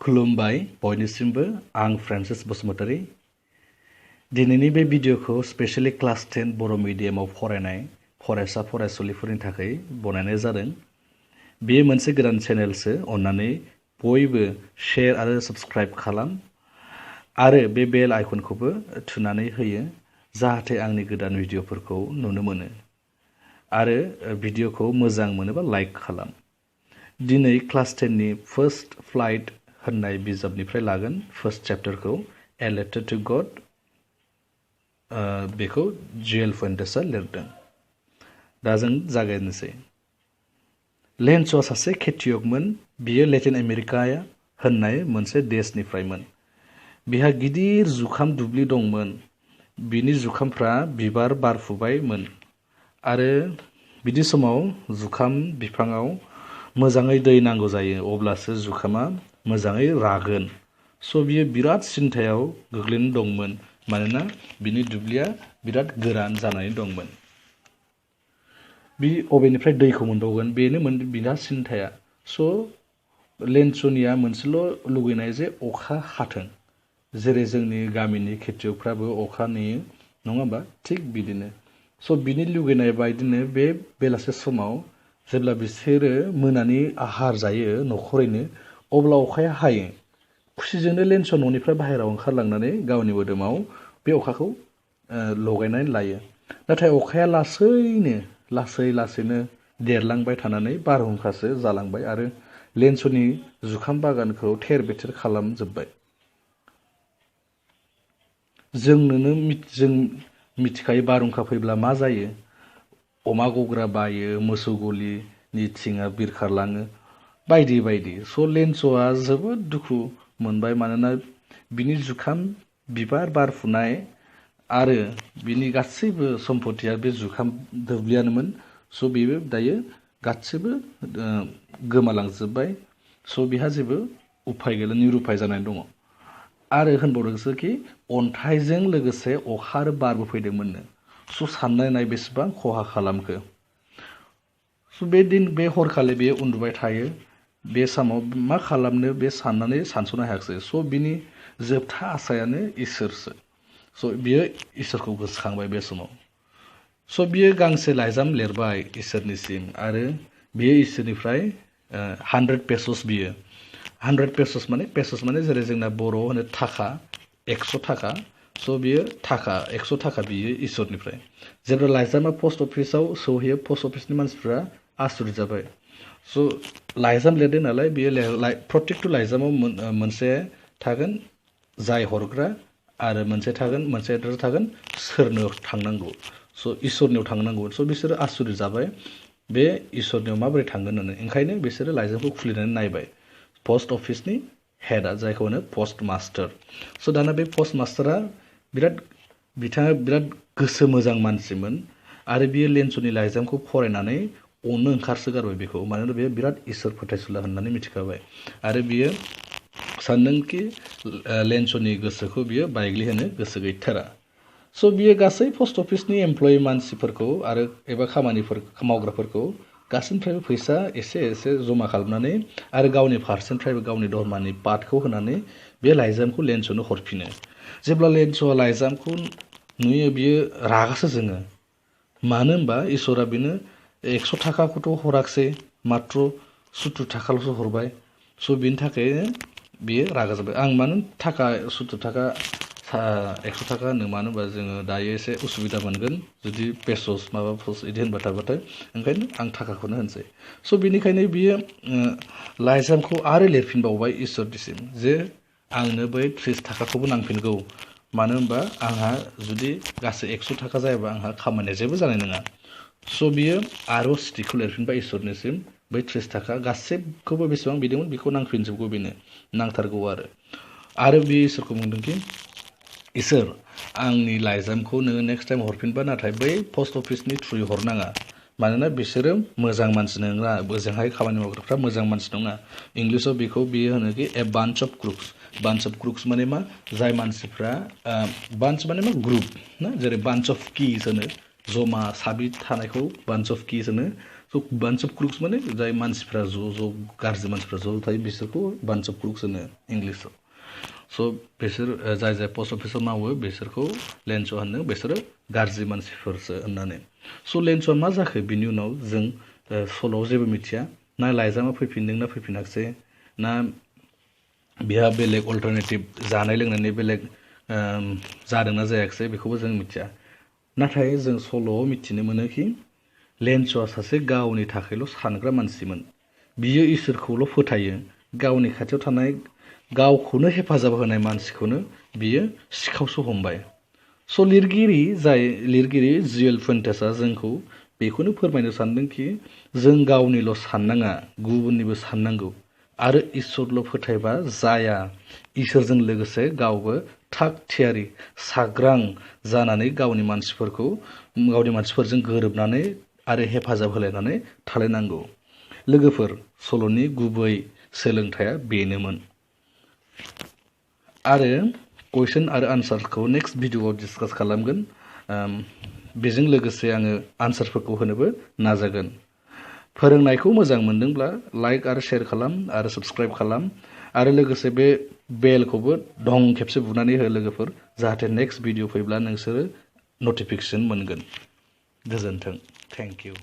खुलुमबाय बयनिसिमबो आं फ्रान्सिस बसुमतारी दिनैनि बे भिडिअखौ स्पेशली क्लास 10 बर' मिडियामाव फरायनाय फरायसा फरायसुलिफोरनि थाखाय बनायनाय जादों। बेयो मोनसे गोदान चेनेलसो अन्नानै बयबो शेयार आरो साबस्क्राइब खालाम आरो बे बेल आइकनखौबो थुनानै होयो जाहाथे आंनि गोदान भिडिअफोरखौ नुनो मोनो आरो भिडिअखौ मोजां मोनोबा लाइक खालाम। दिनै क्लास 10 नि फर्स्ट फ्लाइट होननाय बिजाबनिफ्राय लागोन फर्स्ट चैप्टारखौ ए लेटर टू गड बेखौ जुएल फुएन्टेसआ लिरदों। दा जों जागायनोसै। लेन्सआ सासे खेतियकमोन। बियो लेटिन आमेरिका होननाय मोनसे देशनिफ्रायमोन। बिहा गिदिर जुखाम दुब्लि दंमोन। बिनि जुखामफ्रा बिबार बारफुबायमोन आरो बिदि समाव जुखाम बिफाङाव मोजाङै दै नांगौ जायो अब्लासो जुखामा मोजाङै रागोन। बियो बिराद सिन्थायाव गोग्लैना दंमोन मानोना बिनि दुब्लिया बिराद गोरान जानानै दंमोन। बि अबेनिफ्राय दैखौ मोनबावगोन बेनो बिहा सिन्थाया। लेन्सनिया मोनसेल' लुगैनाय जे अखा हाथों जेरै जोंनि गामिनि खेतियकफ्राबो अखा नेयो नङा होमबा थिग बिदिनो। बिनि लुगैनाय बायदिनो बे बेलासे समाव जेब्ला बिसोरो मोनानि आहार जायो न'खरैनो अब्ला अखाया हायो। खुसिजोंनो लेन्सआ न'निफ्राय बाहेरायाव ओंखारलांनानै गावनि मोदोमाव बे अखाखौ लगायनानै लायो। नाथाय अखाया लासैनो देरलांबाय थानानै बारहुंखासो जालांबाय आरो लेन्सनि जुखाम बागानखौ थेर बेथेर खालामजोब्बाय। जों मिथिखायो बारहुंखा फैब्ला मा जायो। अमा गग्रा बायो, मोसौ गलिनि थिङा बिरखारलाङो बायदि बायदि। लेन्सआ जोबोद दुखु मोनबाय मानोना बिनि जुखाम बिबार बारफुनाय आरो बिनि गासैबो सम्पतिया बे जुखाम दुब्लियानोमोन। बेबो दायो गासैबो गोमालांजोब्बाय। बिहा जेबो उफाय गैला, निरुपाय जानानै दङ। आरो होनबावदोंसो कि अन्थाइजों लोगोसे अखा आरो बारबो फैदोंमोननो। साननाय नाय बेसेबां खहा खालामखो। बे हरखालि बेयो उन्दुबाय थायो। बे समाव मा खालामनो बे सानस'नो हायाखिसै। बिनि जोबथा आसायानो इसोरसो। बियो इसोरखौ गोसोखांबाय बे समाव। बियो गांसे लाइजाम लिरबाय इसोरनिसिम आरो बियो इसोरनिफ्राय 100 पेसस बियो। 100 पेसस माने जेरै जोंना बर'आव होनो थाखा 100 थाखा। बियो थाखा 100 थाखा बियो इसोरनिफ्राय। जेब्ला लाइजामा पस्ट अफिसाव सौहैयो पस्ट अफिसनि मानसिफ्रा आसुरित जाबाय। लाइजाम लिरदों नालाय बियो प्रत्येकटु लाइजामाव मोनसे थागोन जाय हरग्रा आरो मोनसे एड्रेस थागोन सोरनो थांनांगौ। इसोरनियाव थांनांगौ। बिसोरो आसुरित जाबाय बे इसोरनियाव माबोरै थांगोन होननानै। ओंखायनो बिसोरो लाइजामखौ खुलिनानै नायबाय। पस्ट अफिसनि हेडआ जायखौ होनो पस्ट मास्टार। दाना बे पस्ट मास्टारा बिथाङा बिराद गोसो मोजां मानसिमोन आरो बियो लेन्सनि लाइजामखौ फरायनानै अननो ओंखारसोगारबाय बेखौ। मानोना बेयो बिराद इसोर फोथायसुला होननानै मिथिखाबाय आरो बियो सानदोंखि लेन्सनि गोसोखौ बियो बायग्लिहोनो गोसो गैथारा। बियो गासै पस्ट अफिसनि एमप्लयि मानसिफोरखौ आरो एबा खामानिफोर मावग्राफोरखौ गासैनिफ्रायबो फैसा एसे जमा खालामनानै आरो गावनि फारसेनिफ्रायबो गावनि दरमानि पार्टखौ होनानै बे लाइजामखौ लेन्सनो हरफिनो। जेब्ला लेन्सआ लाइजामखौ नुयो बियो रागासो जोङो। मानो होनबा इसोरा बेनो 100 थाखाखौथ' हराखिसै मात्र 70 थाखाल'सो हरबाय। बिनि थाखायनो बियो रागा जाबाय। आं मानो थाखा 70 थाखा 100 थाखा होनो मानो होनबा जोङो दायो एसे उसुबिदा मोनगोन जुदि पेसस बिदि होनबाय थाबाथाय। ओंखायनो आं थाखाखौनो होनसै। बेनिखायनो बियो लाइजामखौ आरो लिरफिनबावबाय इसोरनिसिम जे आंनो बै 30 थाखाखौबो नांफिनगौ। मानो होनबा आंहा जुदि गासै 100 थाखा जायाबा आंहा खामानिया जेबो जानाय नङा। बियो आरो स्टिकखौ लिरफिनबाय इसोरनिसिम बै 30 थाखा गासैखौबो बेसेबां बिदोंमोन बेखौ नांफिनजोबगौ बेनो नांथारगौ आरो बियो इसोरखौ बुंदोंखि इसोर आंनि लाइजामखौ नोङो नेक्स्ट टाइम हरफिनबा नाथाय बै पस्ट अफिसनि थ्रुयै हरनाङा। मानोना बिसोरो मोजां मानसि नङा। ओजोंहाय खामानि मावग्राफ्रा मोजां मानसि नङा। इंलिसाव बियो होनोखि ए बान्च अफ क्रुक्स। बान्च अफ क्रुक्स माने मा जाय मानसिफ्रा बान्च माने मा ग्रुप ना जेरै बान्च अफ किस होनो जमा साबि थानायखौ बान्च अफ किस होनो। स' बान्च अफ क्रुक्स माने जाय मानसिफ्रा ज' गाज्रि मानसिफ्रा ज' थायो बिसोरखौ बान्च अफ क्रुक्स होनो इंलिसाव स' बिसोर जाय पस्ट अफिसाव मावो बिसोरखौ लेन्स' होनो बिसोरो गाज्रि मानसिफोरसो होननानै स' लेन्स'आ मा जाखो बिनि उनाव जों सल'आव जेबो मिथिया ना लाइजामा फैफिनदों ना फैफिनाखिसै ना बिहा बेलेग अल्टारनेटिभ जानाय लोंनायनि बेलेग जादोंना जायाखिसै बेखौबो जों मिथिया नाथाय जों सल'आव मिथिनो मोनोखि लेन्स'आ सासे गावनि थाखायल' सानग्रा मानसिमोन बियो इसोरखौल' फोथायो गावनि खाथियाव थानाय गावखौनो हेफाजाब होनाय मानसिखौनो बियो सिखावसो हमबाय स' लिरगिरि जिएल फुएन्टेसआ जोंखौ बेखौनो फोरमायनो सानदोंखि जों गावनिल' साननाङा गुबुननिबो साननांगौ आरो इसोरल' फोथायबा जाया इसोरजों लोगोसे गावबो थाग थियारि सांग्रां जानानै गावनि मानसिफोरजों गोरोबनानै आरो हेफाजाब होलायनानै थालायनांगौ लोगोफोर सल'नि गुबै सोलोंथाया बेनोमोन आरो कुइसन आरो आनसारखौ नेक्स्ट भिडिअआव डिसकास खालामगोन बेजों लोगोसे आङो आनसारफोरखौ होनोबो नाजागोन फोरोंनायखौ मोजां मोनदोंब्ला लाइक आरो शेयार खालाम आरो साबस्क्राइब खालाम आरो लोगोसे बे बेलखौबो दं खेबसे बुनानै हो लोगोफोर जाहाथे नेक्स्ट भिडिअ फैब्ला नोंसोरो नटिफिकेसन मोनगोन गोजोन्थों थेंक इउ